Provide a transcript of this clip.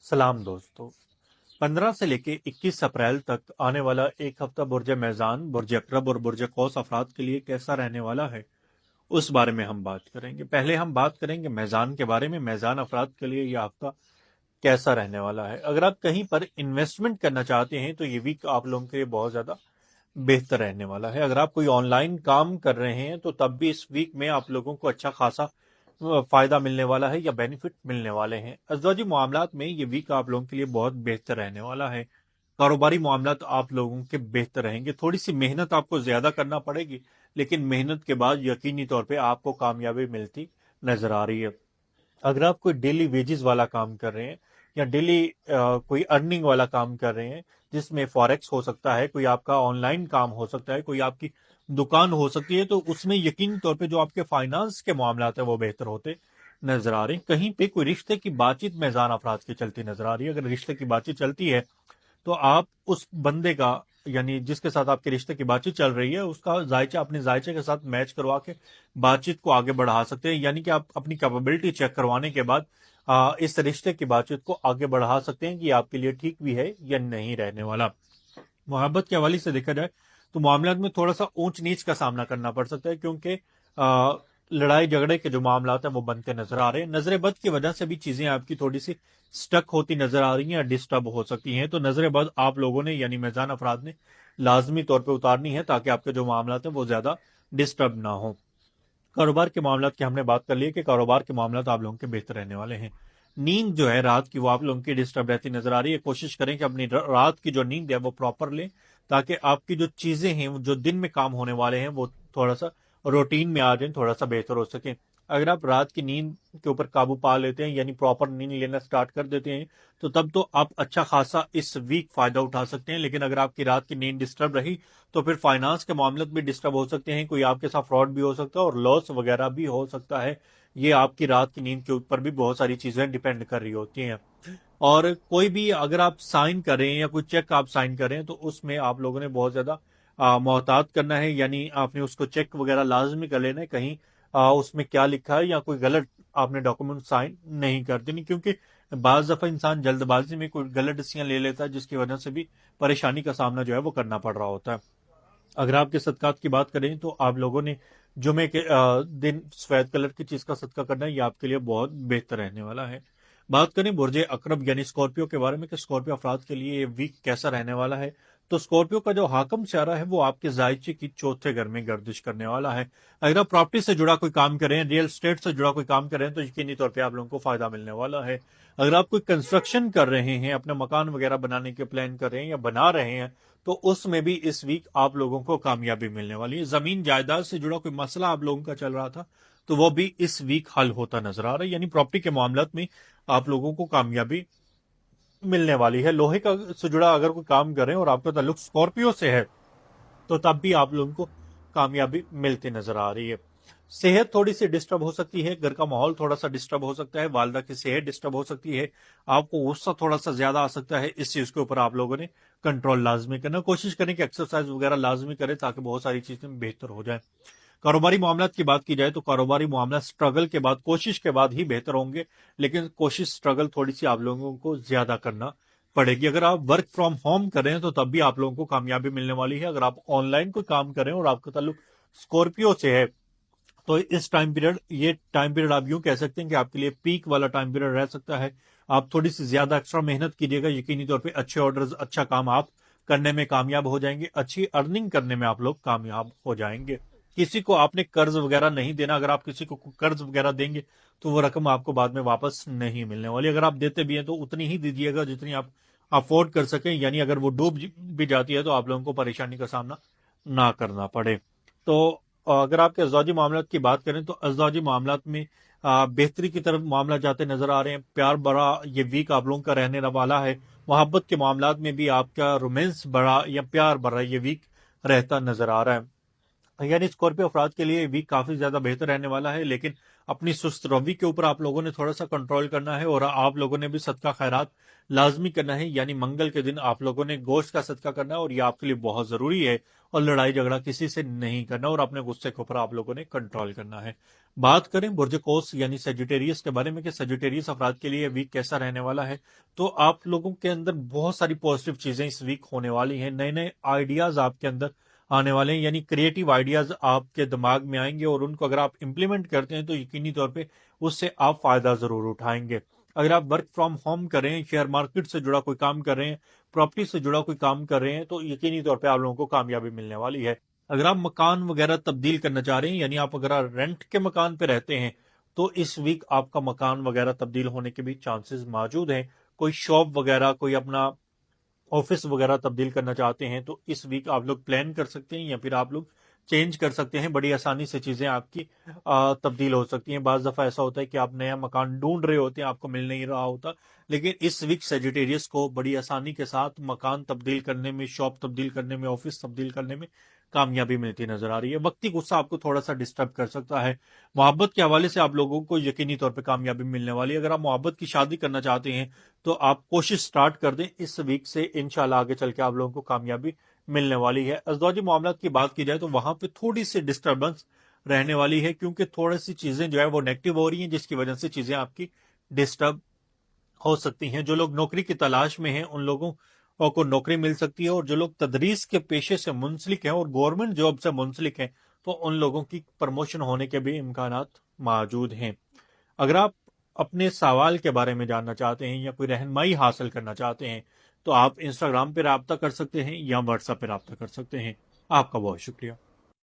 सलाम दोस्तों। 15 से लेके 21 अप्रैल तक आने वाला एक हफ्ता बुर्ज मेज़ान, बुर्ज अकरब और बुर्ज कौस अफराद के लिए कैसा रहने वाला है, उस बारे में हम बात करेंगे। पहले हम बात करेंगे मेज़ान के बारे में। मेज़ान अफराद के लिए यह हफ्ता कैसा रहने वाला है। अगर आप कहीं पर इन्वेस्टमेंट करना चाहते हैं तो ये वीक आप लोगों के लिए बहुत ज़्यादा बेहतर रहने वाला है। अगर आप कोई ऑनलाइन काम कर रहे हैं तो तब भी इस वीक में आप लोगों को अच्छा खासा फायदा मिलने वाला है या बेनिफिट मिलने वाले हैं। अज़वाजी मामलात में ये वीक आप लोगों के लिए बहुत बेहतर रहने वाला है। कारोबारी मामलात आप लोगों के बेहतर रहेंगे। थोड़ी सी मेहनत आपको ज्यादा करना पड़ेगी, लेकिन मेहनत के बाद यकीनी तौर पे आपको कामयाबी मिलती नजर आ रही है। अगर आप कोई डेली वेजेस वाला काम कर रहे हैं या डेली कोई अर्निंग वाला काम कर रहे हैं, जिसमें फॉरेक्स हो सकता है, कोई आपका ऑनलाइन काम हो सकता है, कोई आपकी दुकान हो सकती है, तो उसमें यकीनी तौर पे जो आपके फाइनेंस के मामलात है वो बेहतर होते नजर आ रहे हैं। कहीं पे कोई रिश्ते की बातचीत मेज़ान अफराद की चलती नजर आ रही है। अगर रिश्ते की बातचीत चलती है तो आप उस बंदे का, यानी जिसके साथ आपके रिश्ते की बातचीत चल रही है, उसका जायचा अपने जायचे के साथ मैच करवा के बातचीत को आगे बढ़ा सकते हैं। यानी कि आप अपनी कैपेबिलिटी चेक करवाने के बाद इस रिश्ते की बातचीत को आगे बढ़ा सकते हैं कि आपके लिए ठीक भी है या नहीं रहने वाला। मोहब्बत के हवाले से देखा जाए तो मामलात में थोड़ा सा ऊंच नीच का सामना करना पड़ सकता है, क्योंकि लड़ाई झगड़े के जो मामलात हैं वो बनते नजर आ रहे हैं। नजर बद की वजह से भी चीजें आपकी थोड़ी सी स्टक होती नजर आ रही हैं या डिस्टर्ब हो सकती हैं। तो नजर बद आप लोगों ने, यानी मेज़ान अफराद ने, लाजमी तौर पर उतारनी है ताकि आपके जो मामलात हैं वो ज्यादा डिस्टर्ब ना हो। कारोबार के मामलात की हमने बात कर ली है कि कारोबार के मामलात आप लोगों के बेहतर रहने वाले हैं। नींद जो है रात की, वो आप लोगों की डिस्टर्ब रहती नजर आ रही है। कोशिश करें कि अपनी रात की जो नींद है वो प्रॉपर लें, ताकि आपकी जो चीजें हैं, जो दिन में काम होने वाले हैं, वो थोड़ा सा रूटीन में आ जाए, थोड़ा सा बेहतर हो सके। अगर आप रात की नींद के ऊपर काबू पा लेते हैं, यानी प्रॉपर नींद लेना स्टार्ट कर देते हैं, तो तब तो आप अच्छा खासा इस वीक फायदा उठा सकते हैं। लेकिन अगर आपकी रात की नींद डिस्टर्ब रही तो फिर फाइनेंस के मामले भी डिस्टर्ब हो सकते हैं। कोई आपके साथ फ्रॉड भी हो सकता है और लॉस वगैरह भी हो सकता है। ये आपकी रात की नींद के ऊपर भी बहुत सारी चीजें डिपेंड कर रही होती हैं। और कोई भी अगर आप साइन करें या कोई चेक आप साइन करें तो उसमें आप लोगों ने बहुत ज्यादा मोहतात करना है। यानी आपने उसको चेक वगैरह लाजमी कर लेना है, कहीं उसमें क्या लिखा है या कोई गलत आपने डॉक्यूमेंट साइन नहीं कर देनी, क्योंकि बाज दफा इंसान जल्दबाजी में कोई गलत डिसीजन ले लेता है, जिसकी वजह से भी परेशानी का सामना जो है वो करना पड़ रहा होता है। अगर आपके सदकात की बात करें तो आप लोगों ने जुमे के दिन सफेद कलर की चीज का सदका करना है, ये आपके लिए बहुत बेहतर रहने वाला है। बात करें बुर्ज अकरब यानी स्कॉर्पियो के बारे में कि स्कॉर्पियो अफराद के लिए ये वीक कैसा रहने वाला है, तो स्कॉर्पियो का जो हाकम स्यारा है वो आपके जायचे की चौथे घर में गर्दिश करने वाला है। अगर आप प्रॉपर्टी से जुड़ा कोई काम करें, रियल स्टेट से जुड़ा कोई काम करें, तो यकीनी तौर पर आप लोगों को फायदा मिलने वाला है। अगर आप कोई कंस्ट्रक्शन कर रहे हैं, अपना मकान वगैरह बनाने के प्लान कर रहे हैं या बना रहे हैं, तो उसमें भी इस वीक आप लोगों को कामयाबी मिलने वाली है। जमीन जायदाद से जुड़ा कोई मसला आप लोगों का चल रहा था तो वो भी इस वीक हल होता नजर आ रहा है। यानी प्रॉपर्टी के मामलात में आप लोगों को कामयाबी मिलने वाली है। लोहे का से जुड़ा अगर कोई काम करें और आपका ताल्लुक स्कॉर्पियो से है तो तब भी आप लोगों को कामयाबी मिलती नजर आ रही है। सेहत थोड़ी सी डिस्टर्ब हो सकती है, घर का माहौल थोड़ा सा डिस्टर्ब हो सकता है, वालदा की सेहत डिस्टर्ब हो सकती है, आपको गुस्सा थोड़ा सा ज्यादा आ सकता है। इस चीज के ऊपर आप लोगों ने कंट्रोल लाजमी करना। कोशिश करें कि एक्सरसाइज वगैरह लाजमी करें ताकि बहुत सारी चीजें बेहतर हो जाए। कारोबारी मामलात की बात की जाए तो कारोबारी मामला स्ट्रगल के बाद, कोशिश के बाद ही बेहतर होंगे, लेकिन कोशिश स्ट्रगल थोड़ी सी आप लोगों को ज्यादा करना पड़ेगी। अगर आप वर्क फ्रॉम होम करें तो तब भी आप लोगों को कामयाबी मिलने वाली है। अगर आप ऑनलाइन कोई काम करें और आपका ताल्लुक स्कॉर्पियो से है तो इस टाइम पीरियड, ये टाइम पीरियड आप यूं कह सकते हैं कि आपके लिए पीक वाला टाइम पीरियड रह सकता है। आप थोड़ी सी ज्यादा एक्स्ट्रा मेहनत कीजिएगा, यकीनी तौर पे अच्छे ऑर्डर्स, अच्छा काम आप करने में कामयाब हो जाएंगे, अच्छी अर्निंग करने में आप लोग कामयाब हो जाएंगे। किसी को आपने कर्ज वगैरह नहीं देना। अगर आप किसी को कर्ज वगैरह देंगे तो वो रकम आपको बाद में वापस नहीं मिलने वाली। अगर आप देते भी हैं तो उतनी ही दीजिएगा जितनी आप अफोर्ड कर सकें, यानी अगर वो डूब भी जाती है तो आप लोगों को परेशानी का सामना ना करना पड़े। तो अगर आपके अज़वाजी मामलात की बात करें तो अज़वाजी मामलात में बेहतरी की तरफ मामला जाते नजर आ रहे हैं। प्यार बड़ा ये वीक आप लोगों का रहने वाला है। मोहब्बत के मामलात में भी आपका रोमांस बड़ा या प्यार बड़ा ये वीक रहता नजर आ रहा है। یعنی اسکارپیو افراد کے لیے ویک کافی زیادہ بہتر رہنے والا ہے، لیکن اپنی سست روی کے اوپر آپ لوگوں نے تھوڑا سا کنٹرول کرنا ہے، اور آپ لوگوں نے بھی صدقہ خیرات لازمی کرنا ہے، یعنی منگل کے دن آپ لوگوں نے گوشت کا صدقہ کرنا ہے، اور یہ آپ کے لیے بہت ضروری ہے، اور لڑائی جھگڑا کسی سے نہیں کرنا، اور اپنے غصے کے اوپر آپ لوگوں نے کنٹرول کرنا ہے۔ بات کریں برج قوس یعنی سیجیٹیریس کے بارے میں کہ سیجیٹیریس افراد کے لیے ویک کیسا رہنے والا ہے، تو آپ لوگوں کے اندر بہت ساری پازیٹیو چیزیں اس ویک ہونے والی ہیں، نئے نئے آئیڈیاز آپ کے اندر آنے والے ہیں، یعنی کریٹو آئیڈیاز آپ کے دماغ میں آئیں گے، اور ان کو اگر آپ امپلیمنٹ کرتے ہیں تو یقینی طور پہ اس سے آپ فائدہ ضرور اٹھائیں گے۔ اگر آپ ورک فرام ہوم کر رہے ہیں، شیئر مارکیٹ سے جڑا کوئی کام کر رہے ہیں، پراپرٹی سے جڑا کوئی کام کر رہے ہیں، تو یقینی طور پہ آپ لوگوں کو کامیابی ملنے والی ہے۔ اگر آپ مکان وغیرہ تبدیل کرنا چاہ رہے ہیں، یعنی آپ اگر رینٹ کے مکان پہ رہتے ہیں، تو اس ویک آپ کا مکان وغیرہ تبدیل ہونے کے بھی چانسز موجود ہیں۔ کوئی شاپ وغیرہ، کوئی اپنا آفس وغیرہ تبدیل کرنا چاہتے ہیں، تو اس ویک آپ لوگ پلان کر سکتے ہیں، یا پھر آپ لوگ چینج کر سکتے ہیں، بڑی آسانی سے چیزیں آپ کی تبدیل ہو سکتی ہیں۔ بعض دفعہ ایسا ہوتا ہے کہ آپ نیا مکان ڈھونڈ رہے ہوتے ہیں، آپ کو مل نہیں رہا ہوتا، لیکن اس ویک سیجیٹیریس کو بڑی آسانی کے ساتھ مکان تبدیل کرنے میں، شاپ تبدیل کرنے میں، آفس تبدیل کرنے میں کامیابی ملتی نظر آ رہی ہے۔ وقتی غصہ آپ کو تھوڑا سا ڈسٹرب کر سکتا ہے۔ محبت کے حوالے سے آپ لوگوں کو یقینی طور پہ کامیابی ملنے والی ہے۔ اگر آپ محبت کی شادی کرنا چاہتے ہیں تو آپ کوشش سٹارٹ کر دیں، اس ویک سے انشاءاللہ آگے چل کے آپ لوگوں کو کامیابی ملنے والی ہے۔ ازدواجی معاملات کی بات کی جائے تو وہاں پہ تھوڑی سی ڈسٹربنس رہنے والی ہے، کیونکہ تھوڑی سی چیزیں جو ہے وہ نیگیٹو ہو رہی ہیں، جس کی وجہ سے چیزیں آپ کی ڈسٹرب ہو سکتی ہیں۔ جو لوگ نوکری کی تلاش میں ہیں ان لوگوں کو نوکری مل سکتی ہے، اور جو لوگ تدریس کے پیشے سے منسلک ہیں اور گورنمنٹ جاب سے منسلک ہیں تو ان لوگوں کی پروموشن ہونے کے بھی امکانات موجود ہیں۔ اگر آپ اپنے سوال کے بارے میں جاننا چاہتے ہیں یا کوئی رہنمائی حاصل کرنا چاہتے ہیں تو آپ انسٹاگرام پہ رابطہ کر سکتے ہیں یا واٹس ایپ پہ رابطہ کر سکتے ہیں۔ آپ کا بہت شکریہ۔